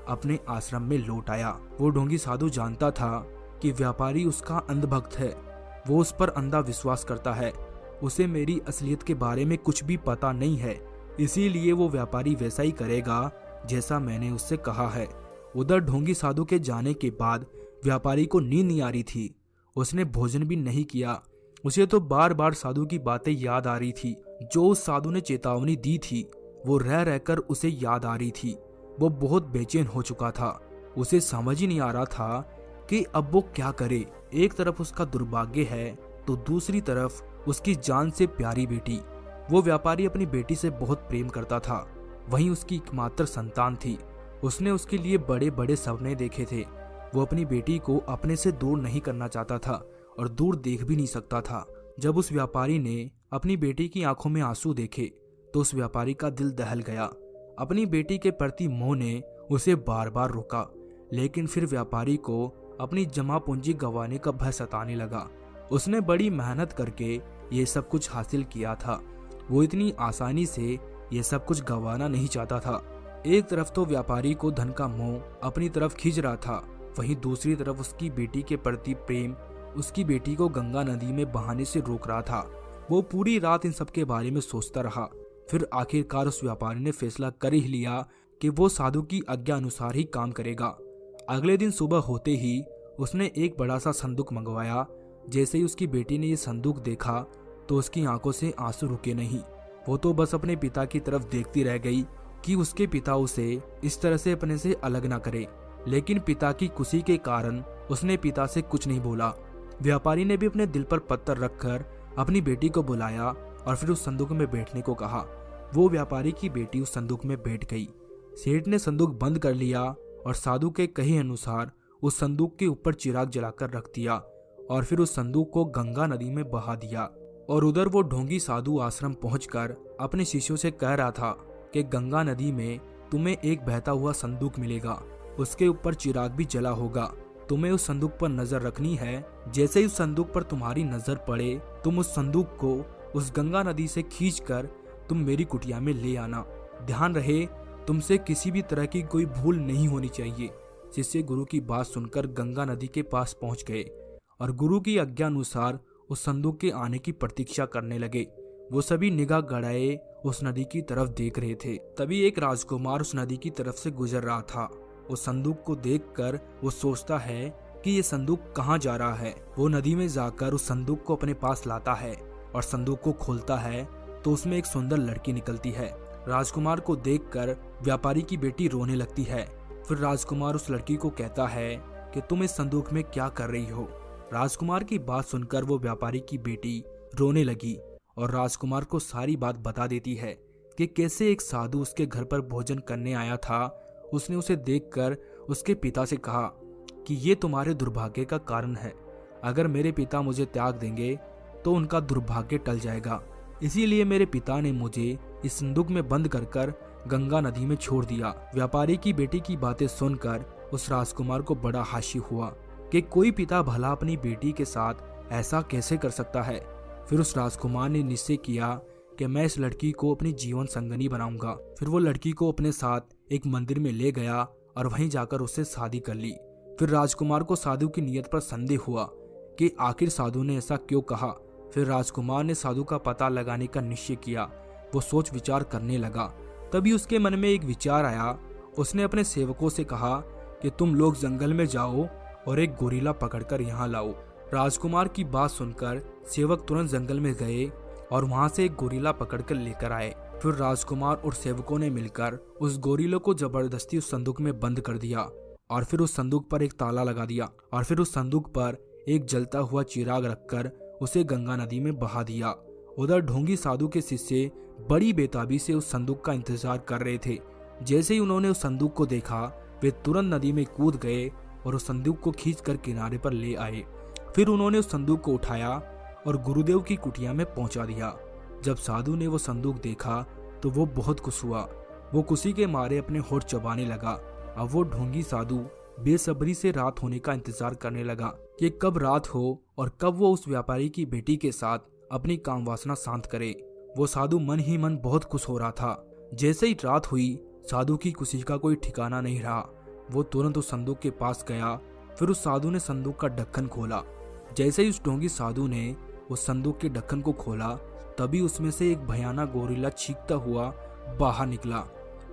अपने आश्रम में लौट आया। वो ढोंगी साधु जानता था कि व्यापारी उसका अंधभक्त है, वो उस पर अंधा विश्वास करता है, उसे मेरी असलियत के बारे में कुछ भी पता नहीं है, इसीलिए वो व्यापारी वैसा ही करेगा जैसा मैंने उससे कहा है। उधर ढोंगी साधु के जाने के बाद व्यापारी को नींद नहीं आ रही थी। उसने भोजन भी नहीं किया। उसे तो बार बार साधु की बातें याद आ रही थी, जो उस साधु ने चेतावनी दी थी, वो रह रहकर उसे याद आ रही थी। वो बहुत बेचैन हो चुका था। उसे समझ ही नहीं आ रहा था कि अब वो क्या करे। एक तरफ उसका दुर्भाग्य है तो दूसरी तरफ उसकी जान से प्यारी बेटी। वो व्यापारी अपनी बेटी से बहुत प्रेम करता था, वहीं उसकी एकमात्र संतान थी। उसने उसके लिए बड़े बड़े सपने देखे थे। वो अपनी बेटी को अपने से दूर नहीं करना चाहता था और दूर देख भी नहीं सकता था। जब उस व्यापारी ने अपनी बेटी की आंखों में आंसू देखे तो उस व्यापारी का दिल दहल गया। अपनी बेटी के प्रति मोह ने उसे बार बार रोका, लेकिन फिर व्यापारी को अपनी जमा पूंजी गंवाने का भय सताने लगा। उसने बड़ी मेहनत करके ये सब कुछ हासिल किया था। वो इतनी आसानी से ये सब कुछ गंवाना नहीं चाहता था। एक तरफ तो व्यापारी को धन का मोह अपनी तरफ खींच रहा था, वहीं दूसरी तरफ उसकी बेटी के प्रति प्रेम उसकी बेटी को गंगा नदी में बहाने से रोक रहा था। वो पूरी रात इन सब के बारे में सोचता रहा। फिर आखिरकार उस व्यापारी ने फैसला कर ही लिया कि वो साधु की आज्ञा अनुसार ही काम करेगा। अगले दिन सुबह होते ही उसने एक बड़ा सा संदूक मंगवाया। जैसे ही उसकी बेटी ने ये संदूक देखा तो उसकी आंखों से आंसू रुके नहीं। वो तो बस अपने पिता की तरफ देखती रह गई कि उसके पिता उसे इस तरह से अपने से अलग ना करे, लेकिन पिता की खुशी के कारण उसने पिता से कुछ नहीं बोला। व्यापारी ने भी अपने दिल पर पत्थर रखकर अपनी बेटी को बुलाया और फिर उस संदूक में बैठने को कहा। वो व्यापारी की बेटी उस संदूक में बैठ गई। सेठ ने संदूक बंद कर लिया और साधु के कहे अनुसार उस संदूक के ऊपर चिराग जलाकर रख दिया और फिर उस संदूक को गंगा नदी में बहा दिया। और उधर वो ढोंगी साधु आश्रम पहुंचकर अपने शिष्यों से कह रहा था कि गंगा नदी में तुम्हें एक बहता हुआ संदूक मिलेगा, उसके ऊपर चिराग भी जला होगा। तुम्हें उस संदूक पर नजर रखनी है। जैसे ही उस संदूक पर तुम्हारी नजर पड़े तुम उस संदूक को उस गंगा नदी से खींचकर तुम मेरी कुटिया में ले आना। ध्यान रहे तुमसे किसी भी तरह की कोई भूल नहीं होनी चाहिए। शिष्य गुरु की बात सुनकर गंगा नदी के पास पहुंच गए और गुरु की आज्ञा अनुसार उस संदूक के आने की प्रतीक्षा करने लगे। वो सभी निगाह गड़ाए उस नदी की तरफ देख रहे थे। तभी एक राजकुमार उस नदी की तरफ से गुजर रहा था। उस संदूक को देखकर वो सोचता है कि ये संदूक कहाँ जा रहा है। वो नदी में जाकर उस संदूक को अपने पास लाता है और संदूक को खोलता है तो उसमें एक सुंदर लड़की निकलती है। राजकुमार को देखकर व्यापारी की बेटी रोने लगती है। फिर राजकुमार उस लड़की को कहता है कि तुम इस संदूक में क्या कर रही हो। राजकुमार की बात सुनकर वो व्यापारी की बेटी रोने लगी और राजकुमार को सारी बात बता देती है कि कैसे एक साधु उसके घर पर भोजन करने आया था। उसने उसे देखकर उसके पिता से कहा कि ये तुम्हारे दुर्भाग्य का कारण है। अगर मेरे पिता मुझे त्याग देंगे तो उनका दुर्भाग्य टल जाएगा। इसीलिए मेरे पिता ने मुझे इस संदूक में बंद कर गंगा नदी में छोड़ दिया। व्यापारी की बेटी की बातें सुनकर उस राजकुमार को बड़ा हास्य हुआ कि कोई पिता भला अपनी बेटी के साथ ऐसा कैसे कर सकता है। फिर उस राजकुमार ने निश्चय किया कि मैं इस लड़की को अपनी जीवन संगनी बनाऊंगा। फिर वो लड़की को अपने साथ एक मंदिर में ले गया और वहीं जाकर उससे शादी कर ली। फिर राजकुमार को साधु की नीयत पर संदेह हुआ कि आखिर साधु ने ऐसा क्यों कहा। फिर राजकुमार ने साधु का पता लगाने का निश्चय किया। वो सोच विचार करने लगा। तभी उसके मन में एक विचार आया। उसने अपने सेवकों से कहा कि तुम लोग जंगल में जाओ और एक गोरिल्ला पकड़कर यहाँ लाओ। राजकुमार की बात सुनकर सेवक तुरंत जंगल में गए और वहां से एक गोरिल्ला पकड़कर लेकर आए। फिर राजकुमार और सेवकों ने मिलकर उस गोरिल्ले को जबरदस्ती उस संदूक में बंद कर दिया और फिर उस संदूक पर एक ताला लगा दिया और फिर उस संदूक पर एक जलता हुआ चिराग रखकर उसे गंगा नदी में बहा दिया। उधर ढोंगी साधु के शिष्य बड़ी बेताबी से उस संदूक का इंतजार कर रहे थे। जैसे ही उन्होंने उस संदूक को देखा वे तुरंत नदी में कूद गए और उस संदूक को खींचकर किनारे पर ले आए। फिर उन्होंने उस संदूक को उठाया और गुरुदेव की कुटिया में पहुंचा दिया। जब साधु ने वो संदूक देखा तो वो बहुत खुश हुआ। वो खुशी के मारे अपने होठ चबाने लगा। अब वो ढोंगी साधु बेसब्री से रात होने का इंतजार करने लगा कि कब रात हो और कब वो उस व्यापारी की बेटी के साथ अपनी काम वासना शांत करे। वो साधु मन ही मन बहुत खुश हो रहा था। जैसे ही रात हुई साधु की खुशी का कोई ठिकाना नहीं रहा। वो तुरंत उस संदूक के पास गया। फिर उस साधु ने संदूक का ढक्कन खोला। जैसे ही उस ढोंगी साधु ने उस संदूक के ढक्कन को खोला, तभी उसमें से एक भयानक गोरिल्ला चीखता हुआ बाहर निकला।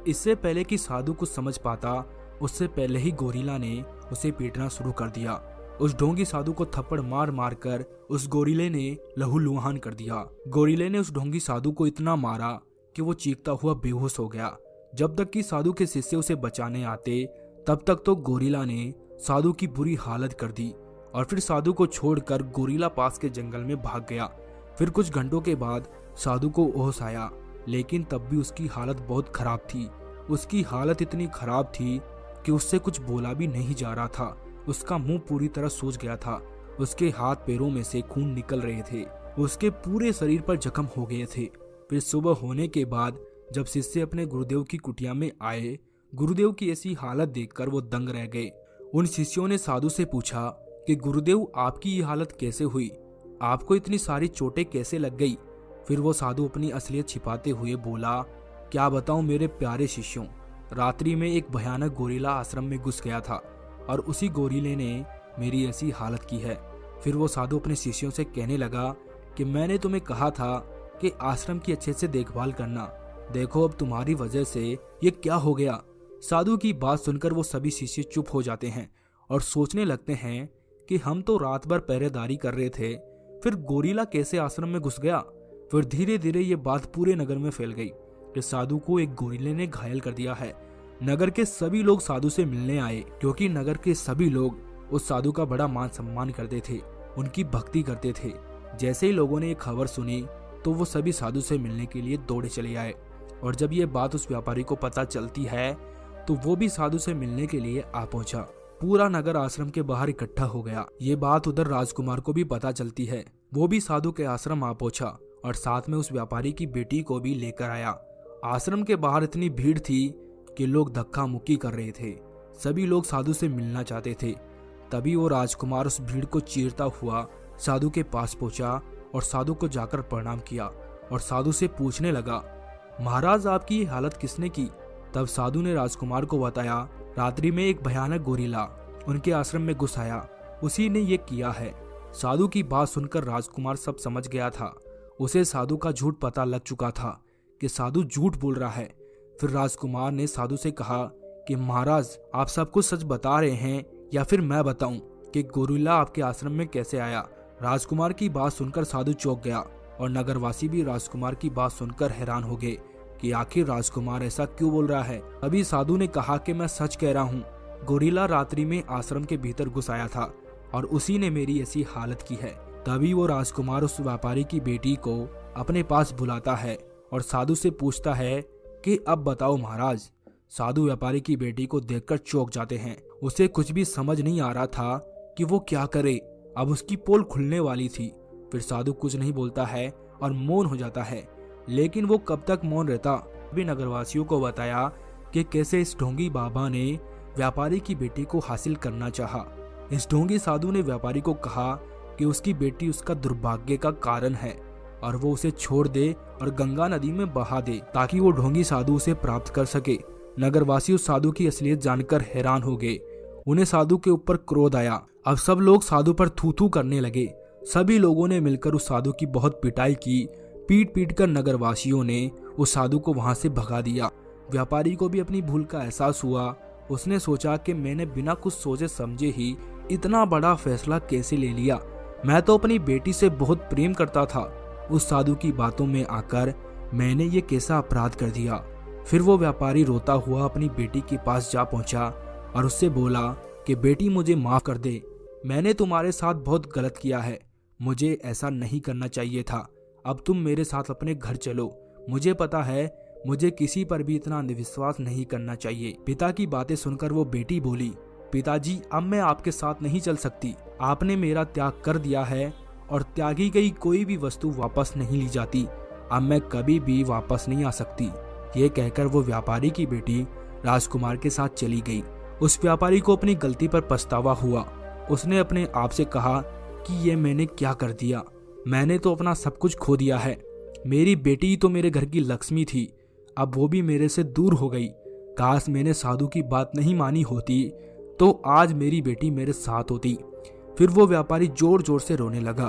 इससे पहले कि साधु कुछ समझ पाता, उससे पहले ही गोरिल्ला ने उसे पीटना शुरू कर दिया। उस ढोंगी साधु को थप्पड़ मार मार कर उस गोरिल्ले ने लहूलुहान कर दिया। गोरिल्ले ने उस ढोंगी साधु को इतना मारा कि वो चीखता हुआ बेहोश हो गया। जब तक कि साधु के शिष्य उसे बचाने आते, तब तक तो गोरिल्ला ने साधु की बुरी हालत कर दी और फिर साधु को छोड़कर गोरिल्ला पास के जंगल में भाग गया। फिर कुछ घंटों के बाद साधु को होश आया, लेकिन तब भी उसकी हालत बहुत खराब थी। उसकी हालत इतनी खराब थी कि उससे कुछ बोला भी नहीं जा रहा था। उसका मुंह पूरी तरह सूज गया था। उसके हाथ पैरों में से खून निकल रहे थे। उसके पूरे शरीर पर जख्म हो गए थे। फिर सुबह होने के बाद जब शिष्य अपने गुरुदेव की कुटिया में आए, गुरुदेव की ऐसी हालत देखकर वो दंग रह गए। उन शिष्यों ने साधु से पूछा कि गुरुदेव, आपकी ये हालत कैसे हुई? आपको इतनी सारी चोटें कैसे लग गई? फिर वो साधु अपनी असलियत छिपाते हुए बोला, क्या बताऊं मेरे प्यारे शिष्यों, रात्रि में एक भयानक गोरिल्ला आश्रम में घुस गया था और उसी गोरिल्ले ने मेरी ऐसी हालत की है। फिर वो साधु अपने शिष्यों से कहने लगा कि मैंने तुम्हें कहा था कि आश्रम की अच्छे से देखभाल करना, देखो अब तुम्हारी वजह से ये क्या हो गया। साधु की बात सुनकर वो सभी शिष्य चुप हो जाते हैं और सोचने लगते हैं कि हम तो रात भर पहरेदारी कर रहे थे, फिर गोरिल्ला कैसे आश्रम में घुस गया। फिर धीरे धीरे ये बात पूरे नगर में फैल गई कि साधु को एक गोरिल्ले ने घायल कर दिया है। नगर के सभी लोग साधु से मिलने आए, क्योंकि नगर के सभी लोग उस साधु का बड़ा मान सम्मान करते थे, उनकी भक्ति करते थे। जैसे ही लोगों ने ये खबर सुनी तो वो सभी साधु से मिलने के लिए दौड़े चले आए। और जब ये बात उस व्यापारी को पता चलती है तो वो भी साधु से मिलने के लिए आ पहुंचा। पूरा नगर आश्रम के बाहर इकट्ठा हो गया। ये बात उधर राजकुमार को भी पता चलती है। वो भी साधु के आश्रम आ पहुंचा और साथ में उस व्यापारी की बेटी को भी लेकर आया। आश्रम के बाहर इतनी भीड़ थी कि लोग धक्का मुक्की कर रहे थे। सभी लोग साधु से मिलना चाहते थे। तभी वो राजकुमार उस भीड़ को चीरता हुआ साधु के पास पहुंचा और साधु को जाकर प्रणाम किया और साधु से पूछने लगा, महाराज आपकी ये हालत किसने की? तब साधु ने राजकुमार को बताया, रात्रि में एक भयानक गोरिल्ला उनके आश्रम में घुस आया, उसी ने ये किया है। साधु की बात सुनकर राजकुमार सब समझ गया था। उसे साधु का झूठ पता लग चुका था कि साधु झूठ बोल रहा है। फिर राजकुमार ने साधु से कहा कि महाराज आप सब कुछ सच बता रहे हैं या फिर मैं बताऊं कि गोरिल्ला आपके आश्रम में कैसे आया? राजकुमार की बात सुनकर साधु चौंक गया और नगरवासी भी राजकुमार की बात सुनकर हैरान हो गए कि आखिर राजकुमार ऐसा क्यों बोल रहा है। अभी साधु ने कहा कि मैं सच कह रहा हूँ, गोरिल्ला रात्रि में आश्रम के भीतर घुस आया था और उसी ने मेरी ऐसी हालत की है। तभी वो राजकुमार उस व्यापारी की बेटी को अपने पास बुलाता है और साधु से पूछता है कि अब बताओ महाराज। साधु व्यापारी की बेटी को देखकर चौंक जाते हैं। उसे कुछ भी समझ नहीं आ रहा था कि वो क्या करे। अब उसकी पोल खुलने वाली थी। फिर साधु कुछ नहीं बोलता है और मौन हो जाता है। लेकिन वो कब तक मौन रहता? भी नगरवासियों को बताया कि कैसे इस ढोंगी बाबा ने व्यापारी की बेटी को हासिल करना चाहा। इस ढोंगी साधु ने व्यापारी को कहा कि उसकी बेटी उसका दुर्भाग्य का कारण है और वो उसे छोड़ दे और गंगा नदी में बहा दे ताकि वो ढोंगी साधु उसे प्राप्त कर सके। नगरवासी उस साधु की असलियत जानकर हैरान हो गए। उन्हें साधु के ऊपर क्रोध आया। अब सब लोग साधु पर थू थू करने लगे। सभी लोगों ने मिलकर उस साधु की बहुत पिटाई की। पीट पीट कर नगरवासियों ने उस साधु को वहां से भगा दिया। व्यापारी को भी अपनी भूल का एहसास हुआ। उसने सोचा कि मैंने बिना कुछ सोचे समझे ही इतना बड़ा फैसला कैसे ले लिया। मैं तो अपनी बेटी से बहुत प्रेम करता था। उस साधु की बातों में आकर मैंने ये कैसा अपराध कर दिया। फिर वो व्यापारी रोता हुआ अपनी बेटी के पास जा पहुंचा और उससे बोला कि बेटी मुझे माफ कर दे, मैंने तुम्हारे साथ बहुत गलत किया है, मुझे ऐसा नहीं करना चाहिए था। अब तुम मेरे साथ अपने घर चलो। मुझे पता है मुझे किसी पर भी इतना अंधविश्वास नहीं करना चाहिए। पिता की बातें सुनकर वो बेटी बोली, पिताजी अब मैं आपके साथ नहीं चल सकती। आपने मेरा त्याग कर दिया है और त्यागी गई कोई भी वस्तु वापस नहीं ली जाती। अब मैं कभी भी वापस नहीं आ सकती। ये कहकर वो व्यापारी की बेटी राजकुमार के साथ चली गई। उस व्यापारी को अपनी गलती पर पछतावा हुआ। उसने अपने आप से कहा कि ये मैंने क्या कर दिया। मैंने तो अपना सब कुछ खो दिया है। मेरी बेटी तो मेरे घर की लक्ष्मी थी, अब वो भी मेरे से दूर हो गई। काश मैंने साधु की बात नहीं मानी होती तो आज मेरी बेटी मेरे साथ होती। फिर वो व्यापारी जोर जोर से रोने लगा।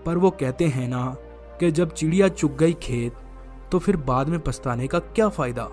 पर वो कहते हैं ना कि जब चिड़िया चुग गई खेत तो फिर बाद में पछताने का क्या फायदा।